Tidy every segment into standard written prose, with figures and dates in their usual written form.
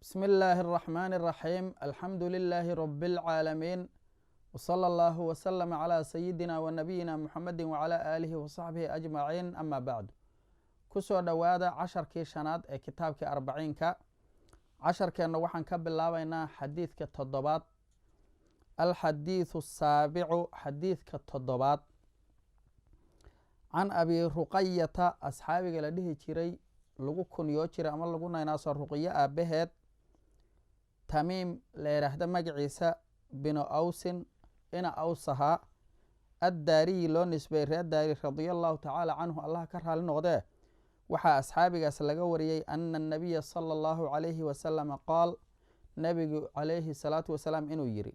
بسم الله الرحمن الرحيم الحمد لله رب العالمين وصلى الله وسلم على سيدنا ونبينا محمد وعلى آله وصحبه أجمعين أما بعد كسو دوادا عشر كي شناد كتابك 40 عشر كأنه وحن كبلا بينا حديث كالتضبات الحديث السابع حديث كالتضبات عن أبي رقية أصحابي لديه جري لغو كن يوجري أما لغو نيناس الرقية أبهد تميم ليرهد مجعيسى بن أوس إن أوسها الداري لو نسبي الداري رضي الله تعالى عنه الله كرها لنغده وحا أصحابي أسلقوا وريي أن النبي صلى الله عليه وسلم قال نبي عليه الصلاة والسلام إنو يري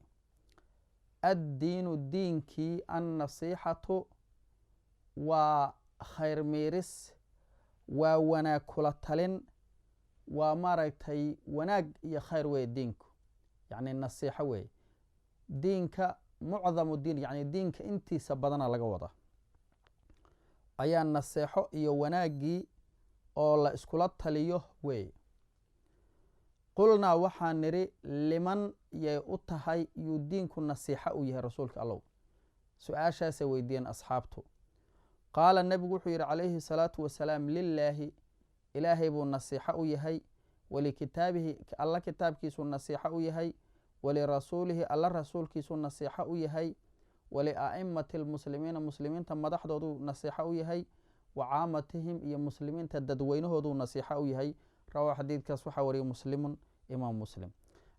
الدين الدين كي النصيحة وخير ميرس ووانا كلتلين وماركتي وناق يا خير وي دينك يعني النصيحة وي دينك معظم الدين يعني دينك انتي سبضنا لقوضة ايا النصيحة يا وناقي او لا اسكولتليه وي قلنا وحا نري لمن يأتهي يدينك النصيحة ويا رسولك الله سؤال شاسي ويدين أصحابته قال النبي وحير عليه الصلاة والسلام لله إلهي بو النصيحة يهي ولكتابه الله كتاب كيسو النصيحة يهي ولرسوله الله رسول كيسو النصيحة يهي ولأئمة المسلمين تم دحضو النصيحة يهي وعامتهم يا مسلمين تددوينه دو النصيحة يهي روى حديث كسوحة وري مسلم إمام مسلم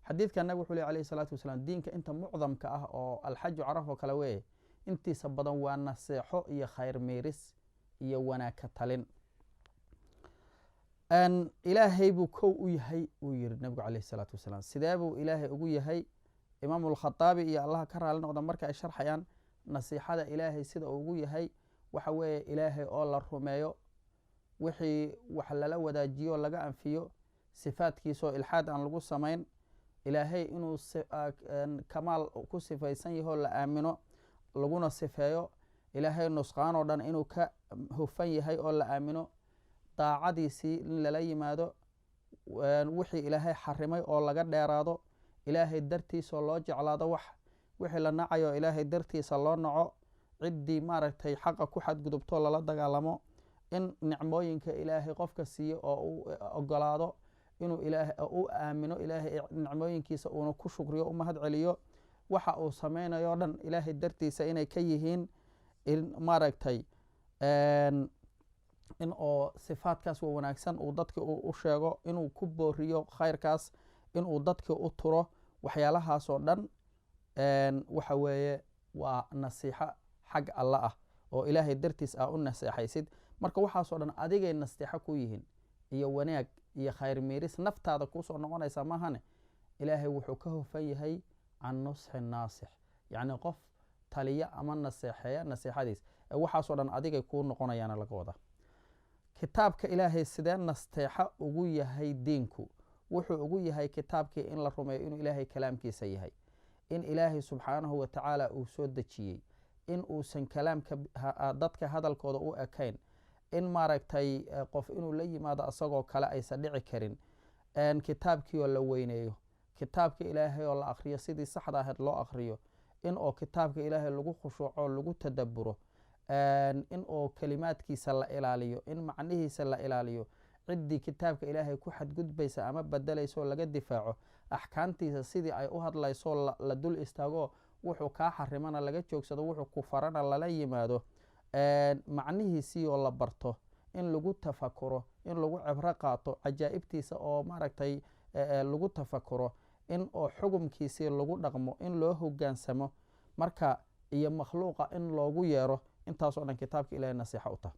حديث كان النبي عليه الصلاة والسلام دينك أنت معظم كأه أو الحج عرفه كلويه انتي سبضان والنصيحة يا خير ميرس يا وانا كتلين أن إلهي بو كو يهي وير النبي عليه الصلاة والسلام سيدابو إلهي أقو يهي إمام الخطابي يا الله كرها لنا قدام مركا الشرحيان نصيحة إلهي سيدا أقو يهي وحوي إلهي أولا الرميو وحي وحللا وداجيو لغا أنفيو صفات كيسو إلحاد عن لغو سمين إلهي إنو كمال كو صفايسان يهو لآمنو لغونا صفايو إلهي نسخانو دان إنو كهفان يهي أولا آمنو daacadiisii in lala yimaado wixii ilaahay xarimay oo laga dheeraado ilaahay dartiisoo loo jeclaado wixii la nacayo ilaahay dartiisa loo naco ciddii maaragtay xaqa ku xadgudubto lala dagaalamo in nicmooyinka ilaahay qofka siiyo oo u ogolaado inuu ilaahay u aamino ilaahay nicmooyinkiisa uuna ku shukriyo u mahad celiyo waxa uu samaynayo dhan ilaahay dartiisa inay ka yihiin in maaragtay in oo sifaadkaas waa wanaagsan uu dadka u sheego inuu ku booriyo khayrkaas inuu dadka u turo waxyaalahaasoo dhan waxa weeye waa nasiixo xag alla ah oo ilaahay dartiis ah u naseexaysid marka waxaasoo dhan adigay nasteexo ku yihiin iyo wanaag iyo khayr miiris naftaada kuusoo noqonaysa maahane ilaahay wuxuu ka hofan yahay can nusxi naasix yacni qof taliya ama naseexeeya naseexadiis waxaasoo dhan adigay kuu noqonayaana laga wada kitaabka ilaahay sidee nasteexa ugu yahay diinku wuxuu ugu yahay kitaabkii in la rumeeyo inuu ilaahay kalaamkiisa yahay in ilaahay subxaanahu wa tacaala uu soo dejiyey in uusan kalaamka dadka hadalkooda u ekayn in maaragtay qof inuu la yimaado asagoo kale aysan dhici karin kitaabkii oo la weyneeyo kitaabka ilaahay oo la akhriyo sidii saxda ahayd loo akhriyo in oo kitaabka ilaahay lagu khushuuco lagu tadabburo in oo kalimaadkiisa la ilaaliyo in macnihiisa la ilaaliyo ciddii kitaabka ilaahay ku xadgudbaysa ama bedelayso laga difaaco axkaamtiisa sidii ay u hadlayso la dul istaago wuxuu kaa xarimana laga joogsado wuxuu ku farana lala yimaado macnihiisii oo la barto in lagu tafakuro in lagu cibro qaato cajaa'ibtiisa oo maaragtay lagu tafakuro in oo xugumkiisii lagu dhaqmo in loo hogaansamo marka iyo makhluuqa in loogu yeero intaasoo dhan kitaabka ilahay nasiixa u taha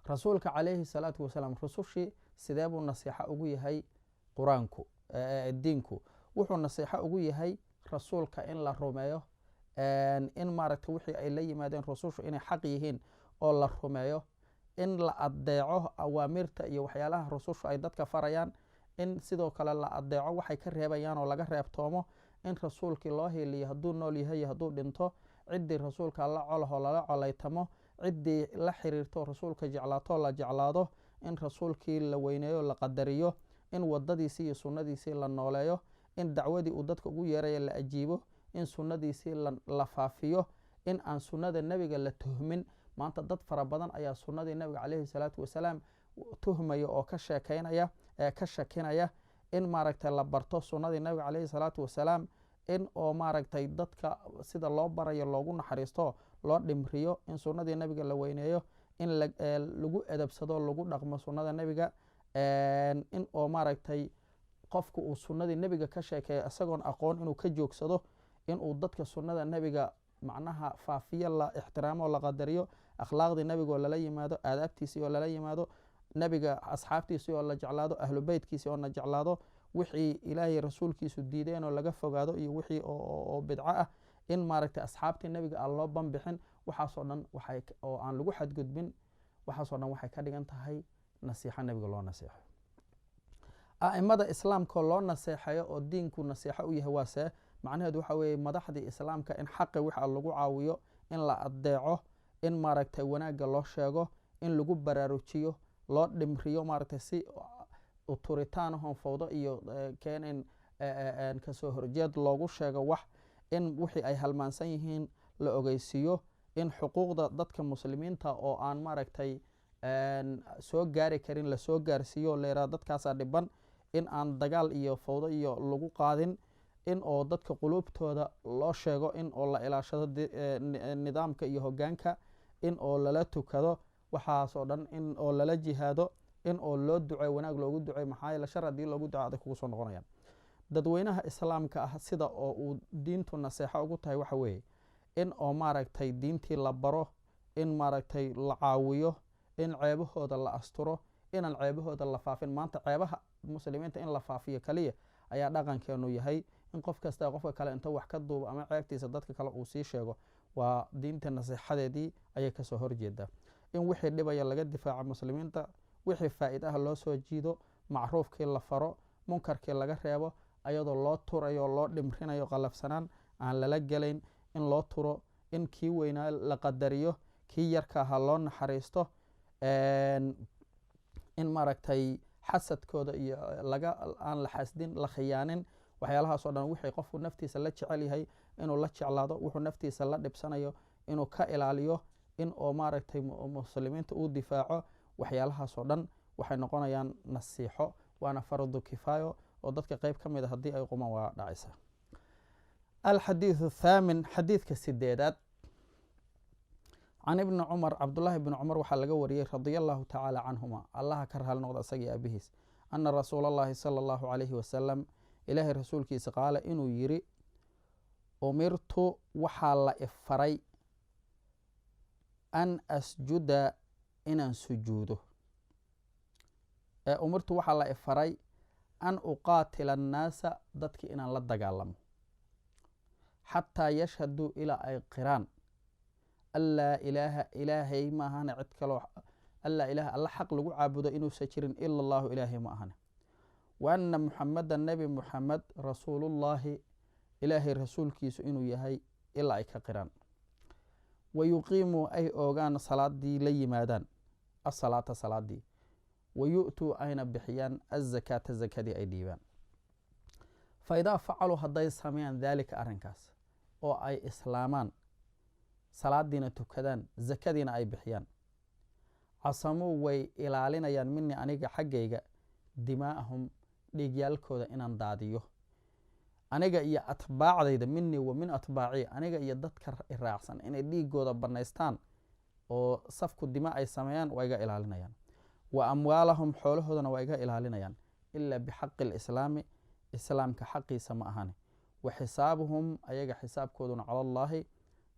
rasuulka calayhi salaatu wasalaam rusushii sidee buu nasiixa ugu yahay qur-aanku diinku wuxuu nasiixa ugu yahay rasuulka in la rumeeyo in maaragtay wixii ay la yimaadeen rusushu inay xaq yihiin oo la rumeeyo in la adeeco awaamirta iyo waxyaalaha rusushu ay dadka farayaan in sidoo kale la adeeco waxay ka reebayaan oo laga reebtoomo in rasuulkii loo heliyo hadduu nool yahay iyo hadduu dhinto ciddii rasuulka la colaho lala colaytamo ciddii la xiriirto rasuulka jeclaato la jeclaado in rasuulkii la weyneeyo la qadariyo in wadadiisii iyo sunnadiisii la nooleeyo, in dacwadii uu dadka ugu yeeraya la ajiibo, in sunnadiisii la faafiyo, in aan sunnada nebiga la tuhmin. maanta dad fara badan ayaa sunnadii nebiga calayhi salaatu wasalaam tuhmaya oo ka sheekaynaya ka shakinaya in maaragtay la barto sunnadii nebiga calayhi salaatu wasalaam, in oo maaragtay dadka sida loo barayo loogu naxariisto, loo dhimriyo, in sunnadii nebiga la weyneeyo, in lagu edabsado, lagu dhaqmo sunnada nebiga, in oo maaragtay qofku uu sunnadii nebiga ka sheekeeyo isagoon aqoon inuu ka joogsado, inuu dadka sunnada nebiga macnaha faafiyo, la ixtiraamo, la qadariyo, akhlaaqdii nebiga oo lala yimaado, aadaabtiisii oo lala yimaado, nebiga asxaabtiisii oo la jeclaado, ahlu beytkiisii oo la jeclaado, wixii ilaahay rasuulkiisu diideen oo laga fogaado, iyo wixii oo bidco ah, in maaragtay asxaabtii nebiga aan loo banbixin. waxaasoo dhan oo aan lagu xadgudbin, waxaasoo dhan waxay ka dhigan tahay nasiixo nebiga loo naseexo. a'imada islaamka loo naseexayo oo diinku nasiixo u yahay waase macnaheedu waxa weeye madaxdii islaamka in xaqi waxa lagu caawiyo, in la adeeco, in maaragtay wanaagga loo sheego, in lagu baraarujiyo, loo dhimriyo, maaragtay si uturitaan ahon fawdo iyo keenin kasoo horjeed loogu sheego wax, in wixii ay halmaansan yihiin la ogeysiiyo, in xuquuqda dadka muslimiinta oo aan maaragtay soo gaari karin lasoo gaarsiiyo, leeraa dadkaasaa dhiban, in aan dagaal iyo fawdo iyo lagu qaadin, in oo dadka quluubtooda loo sheego, in oo la ilaashado nidaamka iyo hogaanka, in oo lala tukado, waxaasoo dhan in oo lala jihaado, in oo loo ducey, wanaag loogu ducey, maxaa yeele shar haddii loogu duco aday kugu soo noqonayaan. dadweynaha islaamka ah sida oo uu diintu naseexo ugu tahay waxa weeye in oo maaragtay diintii la baro, in maaragtay la caawiyo, in ceebahooda la asturo, inaan ceebahooda la faafin. maanta ceebaha muslimiinta in la faafiyo kaliya ayaa dhaqankeenu yahay, in qof kasta qofka kale inta wax ka duubo ama ceebtiisa dadka kale uu sii sheego, waa diinta nasiixadeedii ayay kasoo horjeedaa. in wixii dhibaya laga difaaco muslimiinta, wixii faa'iidaha loo soo jiido, macruufkii la faro, munkarkii laga reebo, ayadoo loo turayo, loo dhimrinayo, qalafsanaan aan lala gelayn, in loo turo, in kii weynaa la qadariyo, kii yarka ahaa loo naxariisto, in maaragtay xasadkooda iyo aan la xasdin, la khiyaanin, waxyaalahaasoo dhan wixii qofku naftiisa la jecel yahay inuu la jeclaado, wuxuu naftiisa la dhibsanayo inuu ka ilaaliyo, in oo maaragtay muslimiinta uu difaaco. waxyaalahaasoo dhan waxay noqonayaan nasiixo, waana fardu kifaayo oo dadka qeyb ka mid a haddii ay qumaan waa dhacaysa. alxadiiثu الthaamin, xadiidka sideedaad, can ibni cumar, cabdullaahi bni cumar waxaa laga wariyey radia allahu tacaala canhuma, allaha ka raali noqda isagii aabihiis, ana rasuula اllahi salى اllahu calayhi wasalam, ilaahay rasuulkiisa qaala inuu yiri, umirtu waxaa la ifaray an asjuda inaan sujuudo, umirtu waxaa la ifaray an uqaatila annaasa dadki inaan la dagaalamo, xataa yashhaduu ilaa ay qiraan anlaa ilaaha ilaahay ma ahane cid kaloo anlaa ilaaha alla xaq lagu caabudo inuusa jirin ila allahu ilaahay ma ahane, wa anna muxameda nebi muxamed rasuulullaahi ilaahay rasuulkiisu inuu yahay ilaa ay ka qiraan, wa yuqiimuu ay oogaan salaadii la yimaadaan, asalaata salaadii, wa yu'tuu ayna bixiyaan azakaata zakadii ay dhiibaan. fa idaa facaluu hadday sameeyaan daalika arrinkaas oo ay islaamaan, salaadiina tukadaan, zakadiina ay bixiyaan, casamuu way ilaalinayaan minii aniga xaggayga dimaa'ahum dhiigyaalkooda inaan daadiyo, aniga iyo atbaacdayda, minii wa min atbaacii, aniga iyo dadka iraacsan inay dhiigooda banaystaan oo safku dima ay sameeyaan waa iga ilaalinayaan, wa amwaalahum xoolahoodana waa iga ilaalinayaan, ilaa bixaqi lislaami islaamka xaqiisa ma ahane, wa xisaabuhum ayaga xisaabkooduna cala allaahi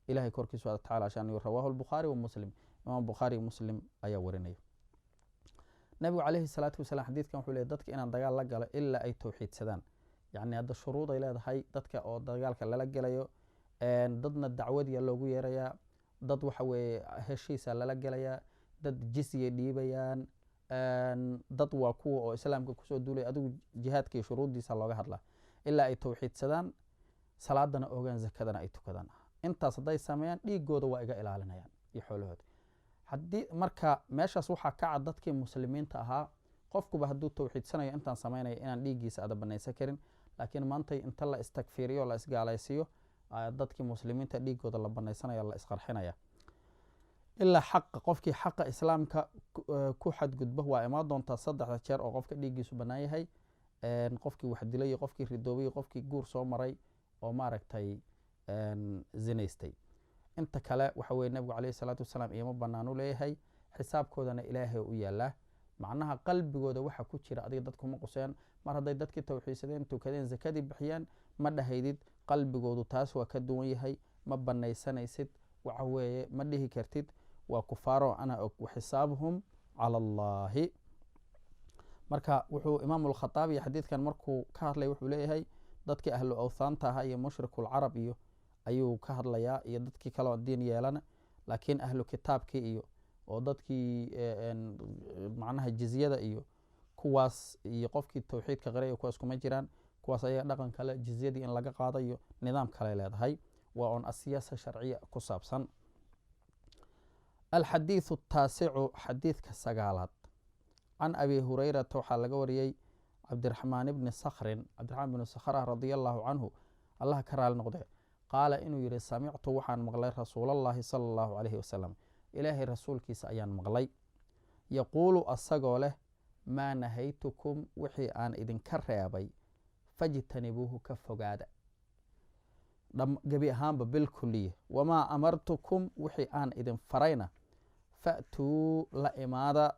ilahay korkiisa wa tacala shaniyu. rawaahu lbukhaari wa muslim, imaam bukhaari muslim ayaa warinaya. nabigu calayhi salaatu wasalaam xadiidkan wuxuu leey dadka inaan dagaal la galo ilaa ay towxiidsadaan, yacni hadda shuruud ay leedahay dadka oo dagaalka lala gelayo, dadna dacwadiya loogu yeerayaa, dad waxa weeye heshiisa lala gelayaa, dad jizyay dhiibayaan, dad waa kuwa oo islaamka kusoo duulaya, adigu jihaadkii shuruuddiisa looga hadlaa, ilaa ay towxiidsadaan, salaadana ogaan, zakadana ay tukadaan. intaas hadday sameeyaan dhiigooda waa iga ilaalinayaan iyo xoolahooda. haddii marka meeshaas waxaa ka cad dadkii muslimiinta ahaa qofkuba hadduu tawxiidsanayo intaan samaynaya inaan dhiiggiisa ada banaysan karin, laakiin maantay inta la istakfiiriyo la isgaalaysiiyo dadkii muslimiinta dhiigooda la banaysanaya la isqarxinaya. ilaa xaqa qofkii xaqa islaamka ku xadgudbo waa imaan doontaa 3 jeer oo qofka dhiiggiisu bannaan yahay, qofkii wax dilay iyo qofkii ridoobay iyo qofkii guur soo maray oo maaragtay zinaystay. inta kale waxa weye nebigu calayhi salaatu wasalaam iyoma bannaan u leeyahay, xisaabkoodana ilaahay u yaalaa. macnaha qalbigooda waxa ku jira adiga dadkuma quseen, mar hadday dadkii tawxiidsadeen, tukadeen, zakadii bixiyaan, ma dhahaydid qalbigoodu taas waa ka duwan yahay, ma banaysanaysid, waxa weeye ma dhihi kartid waa kufaaro ana og, waxisaabuhum cala allaahi. marka wuxuu imaamu alkhataabi xadiidkan markuu ka hadlay wuxuu leeyahay dadkii ahlu awthaanta ahaa iyo mushrikuulcarab iyo ayuu ka hadlayaa iyo dadkii kaleo diin yeelana, laakiin ahlu kitaabkii iyo oo dadkii macnaha jizyada iyo kuwaas iyo qofkii tawxiidka qiraya kuwaas kuma jiraan. kuwaas ayaga dhaqan kale, jizyadii in laga qaada iyo nidaam kale leedahay, waa oon asiyaasa sharciya ku saabsan. alxadiiثu الtaasicu xadiidka 9aad can abi hurayrata waxaa laga wariyey cabdiraxmaan bni sakrin, cabdiraxmaan bni sakhrah radi allahu canhu, allah ka raali noqde, qaala inuu yihi samictu waxaan maqlay rasuulallahi sala allahu calayhi wasalam, ilaahay rasuulkiisa ayaan maqlay, yaquulu asagoo leh maa nahaytukum wixii aan idinka reebay fajtanibuuhu ka fogaada gebi ahaanba bilkuliya, wamaa amartukum wixii aan idin farayna fatuu la imaada,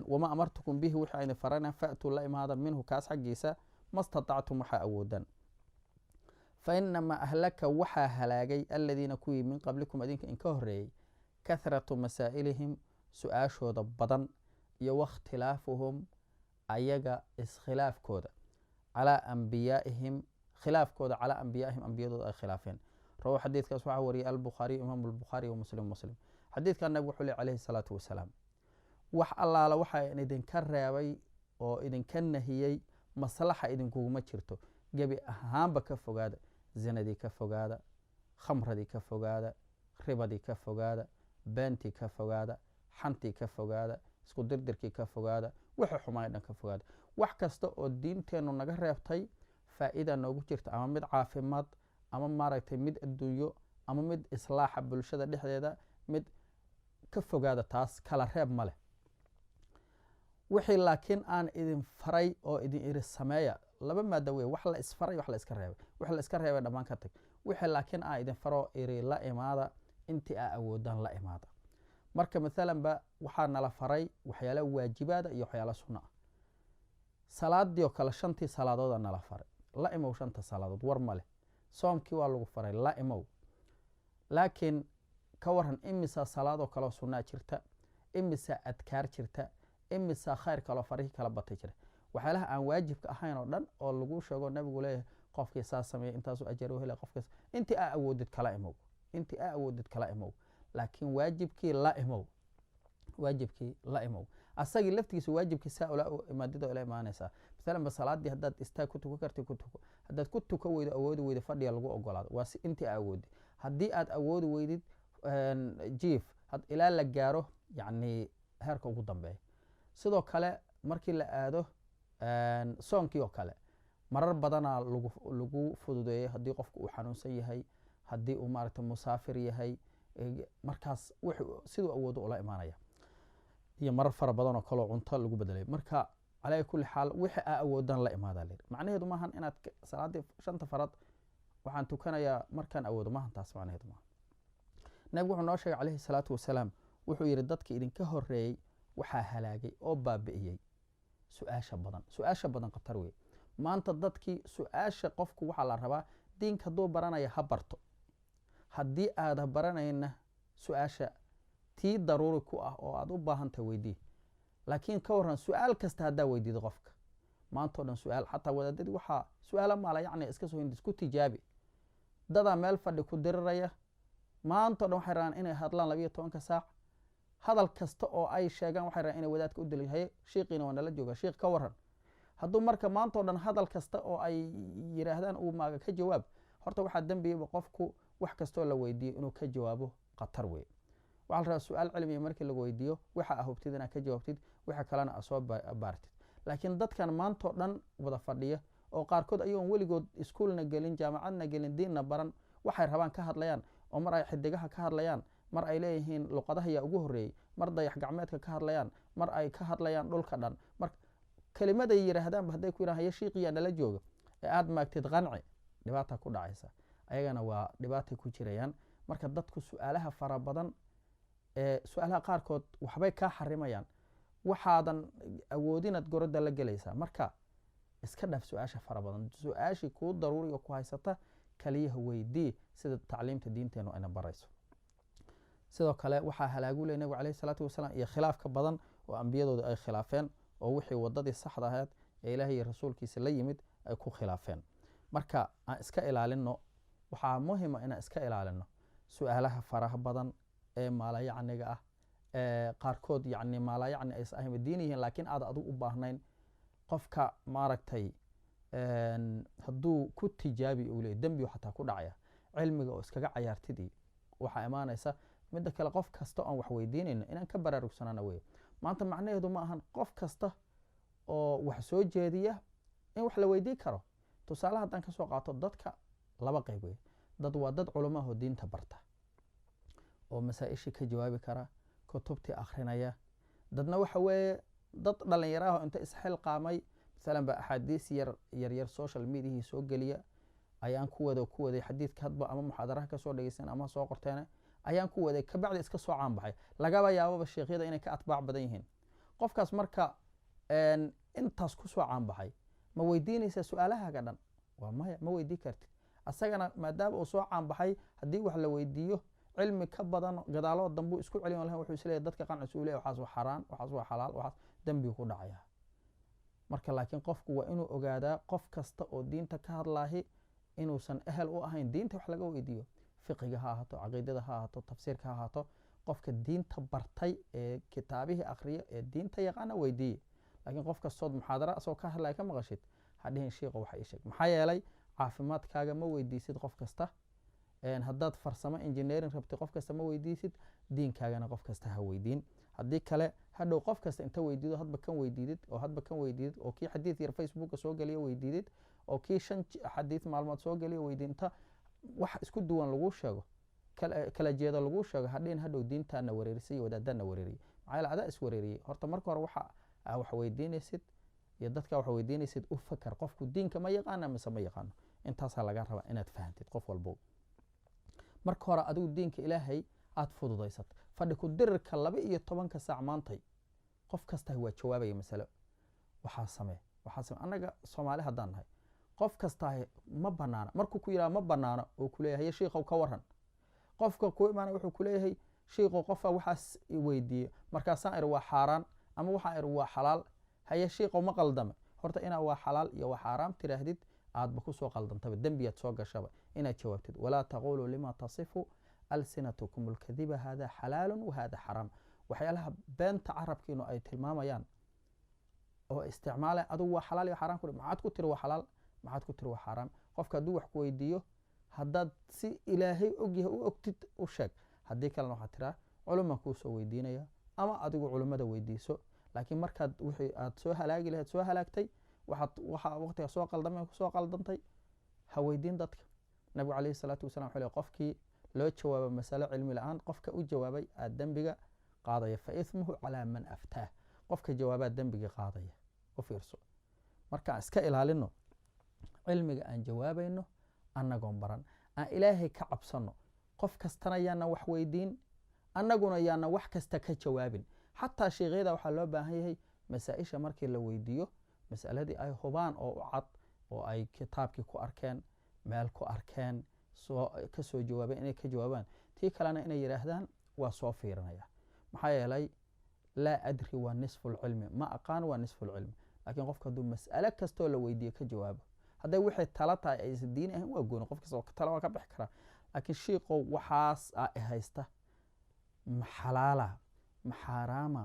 wamaa amartukum bihi wixii aan idin farayna fatuu la imaada minhu kaas xaggiisa ma statactum waxaa awoodan. fainamaa ahlaka waxaa halaagay aladiina kuwii min qablikum adinka inka horeeyey kahratu masaa'ilihim su-aashooda badan iyo wakhtilaafuhum ayaga iskhilaafkooda calaa ambiyaaihim khilaafkooda calaa ambiyaaihim ambiyadooda ay khilaafeen. rawa xadiidkaas waxaa wariyay albukhaariy imaamu albukhaari wa muslim. xadiidkan nabig wuxuu leh calayhi salaatu wasalaam, wax allaala waxaa idinka reebay oo idinka nahiyey maslaxa idinkuguma jirto, gebi ahaanba ka fogaada, zinadii ka fogaada, khamradii ka fogaada, ribadii ka fogaada, beentii ka fogaada, xantii ka fogaada, isku dirdirkii ka fogaada, wixii xumaay dhan ka fogaada. wax kasta oo diinteennu naga reebtay faa'iida noogu jirta, ama mid caafimaad, ama maaragtay mid adduunyo, ama mid islaaxa bulshada dhexdeeda, mid ka fogaada, taas kala reeb ma leh. wixii laakiin aan idin faray oo idin iri sameeya, laba maada wey, wax la isfaray wax la iska reebay, wix la iska reebay dhammaan ka tag, wixii laakiin aan idin faro iri la imaada, intii aa awoodaan la imaada. marka maalan ba waxaa nala faray waxyaala waajibaada iyo waxyaala sunna ah. salaadii oo kale 5tii salaadood aa nala faray, la imow 5ta salaadood, war ma leh. soomkii waa lagu faray, la imow. laakiin ka waran imisa salaadoo kaleo sunnaa jirta, imisa adkaar jirta, imisa khayr kaloo farihii kala batay jira. waxyaalaha aan waajibka ahayn oo dhan oo lagu sheego nabigu leeyahay qofkii saas sameeyey intaasu ajar u hela, qofkaas intii aa awoodid kala imow, intii aa awoodid kala imow, laakiin waajibkii la imow, waajibkii la imow. asagii laftigiisa waajibkii saa ula imaadida ula imaanaysaa. maalan ba salaadii haddaad istaag ku tukan karti ku tuko, haddaad ku tukan weydo awoodi weydo fadhiga lagu ogolaado, waa si intii aa awoodid. haddii aad awoodi weydid jiif ilaa la gaaro yacni heerka ugu dambeeya. sidoo kale markii la aado soonkii oo kale marar badanaa lagu fududeeyey haddii qofku uu xanuunsan yahay, haddii uu maaragtay musaafir yahay, markaas siduu awoodo ula imaanaya, iyo marar fara badan oo kaleo cunto lagu bedelay. marka calaa kulli xaal wixii aa awoodaan la imaadaa layidhi. macnaheedu maahan inaad salaadii 5ta farad waxaan tukanayaa markaan awoodo, maahan taas macnaheedu maaha. nabigu wuxuu noo sheegay calayhi salaatu wasalaam, wuxuu yidhi dadki idinka horeeyey waxaa halaagay oo baabi'iyey su-aasha badan. su-aasha badan khatar wey. maanta dadkii su-aasha qofku waxaa la rabaa diinka hadduu baranaya ha barto, haddii aada baranayna su-aasha tii daruuri ku ah oo aad u baahanta weydii. laakiin ka waran su-aal kasta haddaa weydiido qofka maantao dhan su-aal, xataa wadaadadii waxaa su-aala maala yacni iska soo hindis ku tijaabi. dadaa meel fadhi ku diriraya maantao dhan waxay rabaan inay hadlaan 12 saac, hadal kasta oo ay sheegaan waxay rabaan inay wadaadka u dili, haye shiiqiina waa nala jooga, shiiq ka waran. hadduu marka maantao dhan hadal kasta oo ay yiraahdaan uu maaga ka jawaab, horta waxaa dembiyaba qofku wax kastoo la weydiiyo inuu ka jawaabo khatar wey. waxaa la rabaa su-aal cilmiga markii lagu weydiiyo waxa aa hubtid inaad ka jawaabtid, wixii kalena aa soo baartid. laakiin dadkan maantao dhan wada fadhiya oo qaarkood ayagoon weligood iskuulna gelin jaamacadna gelin diinna baran waxay rabaan ka hadlayaan oo mar ay xidigaha ka hadlayaan mar ay leeyihiin luqadaha yaa ugu horreeyey mar dayax gacmeedka ka hadlayaan mar ay ka hadlayaan dhulka dhan mar kelimaday yidhaahdaanba hadday ku yidhahan ya shiiqiyaa nala jooga ee aada maagtid qanci dhibaata ku dhacaysa ayagana waa dhibaatay ku jirayaan. marka dadku su-aalaha fara badan su-aalaha qaarkood waxbay kaa xarimayaan waxaadan awoodinaad gorodda la gelaysaa. marka iska dhaaf su-aasha fara badan su-aashii kuu daruuri oo ku haysata kaliyaha weydii sida tacliimta diinteenu ayna barayso. sidoo kale waxaa halaagu leh nabigu calayhi salaatu wasalaam iyo khilaafka badan oo ambiyadooda ay khilaafeen oo wixii wadadii saxda ahayd ee ilaahay iyo rasuulkiisa la yimid ay ku khilaafeen. marka aan iska ilaalino waxaa muhima inaan iska ilaalino su-aalaha faraha badan ee maalayacniga ah ee qaarkood yani maalayacni aysa ahayn diin yihiin laakiin aad adigu u baahnayn. qofka maaragtay hadduu ku tijaabi uu leey dembi xataa ku dhacaya cilmiga oo iskaga cayaartidii waxaa imaanaysa. midda kale qof kasta oon wax weydiinayno inaan ka baraarugsanana wey. maanta macnaheedu ma ahan qof kasta oo wax soo jeediya in wax la weydiin karo. tusaale haddaan kasoo qaato dadka laba qayb wey. dad waa dad culamaho diinta barta oo masaa-ishii ka jawaabi kara kutubtii akrinaya. dadna waxa weeye dad dhalinyaraho inta isxilqaamay masalan ba axaadiis yaryar social mediahii soo geliya ayaan ku waday xadiidka hadba ama muxaadaraha kasoo dhegeysan ama soo qorteene ayaan ku waday kabacdi iska soo caanbaxay lagaba yaababa sheekhyada inay ka atbaac badan yihiin. qofkaas marka intaas kusoo caanbaxay ma weydiinaysa su-aalahaaga dhan? waa maya, ma weydii kartid. asagana maadaama uu soo caanbaxay haddii wax la weydiiyo cilmi ka badan gadaaloo dambuu isku celin lahan wuxuu isleeyahy dadka qancis uu leeyahy waxaas waa xaraan waxaas waa xalaal waxaas dembigu ku dhacaya. marka laakiin qofku waa inuu ogaadaa qof kasta oo diinta ka hadlaahi inuusan ehel u ahayn diinta wax laga weydiiyo. fiqiga ha ahaato caqiidada ha ahaato tafsiirka ha ahaato qofka diinta bartay ee kitaabihii akriya ee diinta yaqaana weydiiye. laakiin qof kastood muxaadara asoo ka hadlaya ka maqashid hadhihin shiiqa waxa ii sheeg. maxaa yeelay caafimaadkaaga ma weydiisid qof kasta. haddaad farsamo engineering rabtid qof kasta ma weydiisid. diinkaagana qof kasta ha weydiin. haddii kale hadhow qof kasta inta weydiido hadba kan weydiidid oo hadba kan weydiidid oo kii xadiid yar facebooka soo geliya weydiidid oo kii 5 xadiid maalmood soo geliya weydiinta wax isku duwan lagu sheego kala jeedo lagu sheego hadhiin hadhow diintaana wareerisay wadaadana wareeriyay. maxaa yeelay adaa is wareeriyay. horta marka hore wax weydiinaysid iyo dadka wax weydiinaysid u fakar qofku diinka ma yaqaana mise ma yaqaano. intaasaa laga rabaa inaad fahantid qof walbo. marka hore adigu diinka ilaahay aad fududaysat fadhi ku dirirka 12 saac maantay qof kasta waa jawaabaya mas'alo waxaa samee anaga Soomaali haddaan nahay qof kasta ma banaana markuu ku yiraahdo ma banaana oo ku leeyahay sheekhow ka waran. qofka ku imaanay wuxuu ku leeyahay sheekhow qofa waxaas weydiiyo markaasaan ir waa xaraan ama waxaan ir waa xalaal. haye sheekhow ma qaldame. horta inaa waa xalaal iyo waa xaraam tiraahdid aadba ku soo qaldantaba dembiyaad soo gashaba inaad jawaabtid. walaa taqulu lima tasifu alsinatukum alkadiba hada xalaalun wa hada xaraam. waxyaalaha beenta carabkiinu ay tilmaamayaan oo isticmaala adigu waa xalaal iyo xaraam ku maxaad ku tiri waa xalaal maxaad ku tiri waa xaraam. qofka hadduu wax ku weydiiyo haddaad si ilaahay ogyahay u ogtid u sheeg. haddii kalena waxaad tiraa culuma kuu soo weydiinaya ama adigu culimmada weydiiso. laakiin markaad wixii aad soo halaagi lahayd soo halaagtay waxaa waqtiga soo qaldamay soo qaldantay ha weydiin dadka. nabigu calayhi salaatu wasalaam wuxuu leeyahay qofkii loo jawaabo mas'alo cilmi la'aan qofka u jawaabay aad dembiga qaadaya fa ismuhu calaa man aftaah. qofka jawaabaa dembiga qaadaya. u fiirso markaan iska ilaalino cilmiga aan jawaabayno annagoon baran aan ilaahay ka cabsano. qof kastana yaana wax weydiin annaguna yaana wax kasta ka jawaabin. xataa sheekhyada waxaa loo baahan yahay masaa-isha markii la weydiiyo mas'aladii ay hubaan oo u cad oo ay kitaabkii ku arkeen meel ku arkeen ka soo jawaabeen inay ka jawaabaan. tii kalena inay yidhaahdaan waa soo fiirinaya. maxaa yeelay laa adri waa nisfu lcilmi ma aqaan waa nisfu lcilmi. laakiin qofka hadduu mas'alo kastoo la weydiiyo ka jawaabo hadday wixii tala tahay aysan diini ahayn waa gooni qof kasta tala waa ka bixi karaa. laakiin shiiqow waxaas haysta ma xalaala ma xaaraama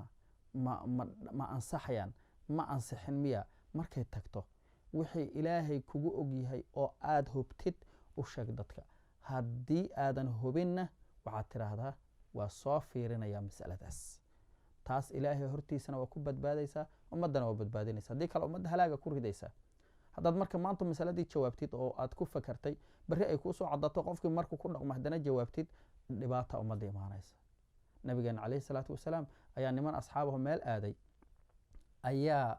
ma ansaxayaan ma ansixin miya markay tagto wixii ilaahay kugu ogyahay oo aad hubtid u sheeg dadka. haddii aadan hubinna waxaad tidhaahdaa waa soo fiirinaya mas'aladaas taas ilaahay hortiisana waa ku badbaadaysaa ummaddana waa badbaadinaysa haddii kale ummadda halaaga ku ridaysaa haddaad marka maanta masaladii jawaabtid oo aad ku fakartay berri ay kuusoo cadato qofkii markuu ku dhaqmo haddana jawaabtid dhibaata ummadda imaanaysa nabigeena calayhi salaatu wasalaam ayaa niman asxaabahu meel aaday ayaa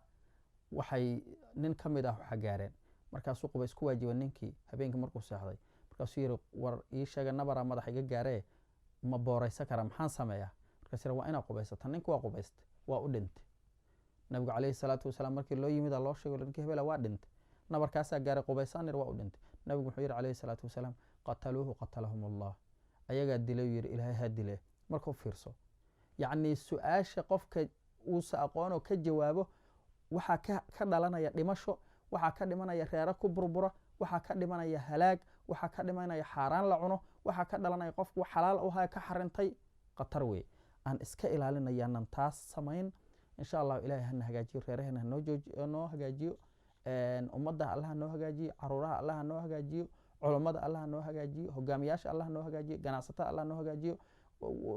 waxay nin ka mid ah waxa gaareen markaasuu qubays ku waajiba ninkii habeenkii markuu seexday markaasuu yidhi war ii sheega nabaraa madax iga gaaree ma booraysa kara maxaan sameeyaa markaas yidhi waa inaa qubaysata ninki waa qubaystay waa u dhintay nabigu calayhi salaatu wasalaam markii loo yimida loo sheego ninkii hebela waa dhintay nabarkaasaa gaaray qubaysaan yidhi waa u dhintay nabigu wuxuu yidhi calayhi salaatu wasalaam qataluuhu qatalahum allah ayagaa dilay yidhi ilaahay ha dile markuu fiirso yacni su-aasha qofka uusa aqoonoo ka jawaabo waxaa ka dhalanaya dhimasho waxaa ka dhimanaya reero ku burbura waxaa ka dhimanaya halaag waxaa ka dhimanaya xaaraan la cuno waxaa ka dhalanaya qofku xalaal u haya ka xarintay khatar wey aan iska ilaalinayaanan taas samayn insha allah ilaahay hana hagaajiyo reeraheena hanoo hagaajiyo ummadda allah hanoo hagaajiyo caruuraha allah hanoo hagaajiyo culammada allah hanoo hagaajiyo hogaamiyaasha allah hanoo hagaajiyo ganacsatada allah hanoo hagaajiyo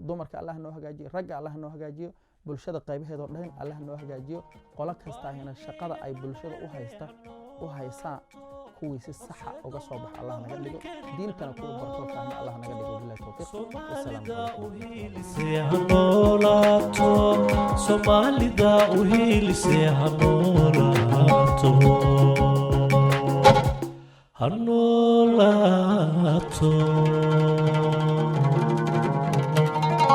dumarka allah hanoo hagaajiyo ragga allah hanoo hagaajiyo bulshada qaybaheedoo dhan allah hanoo hagaajiyo qolo kasta ahina shaqada ay bulshada u haysaan kuwii si saxa uga soo baxa allah naga dhigo diintana kuwa bartoo fahma allah naga dhigo billahi tawfiiq soomaalida u hiilisay ha noolaato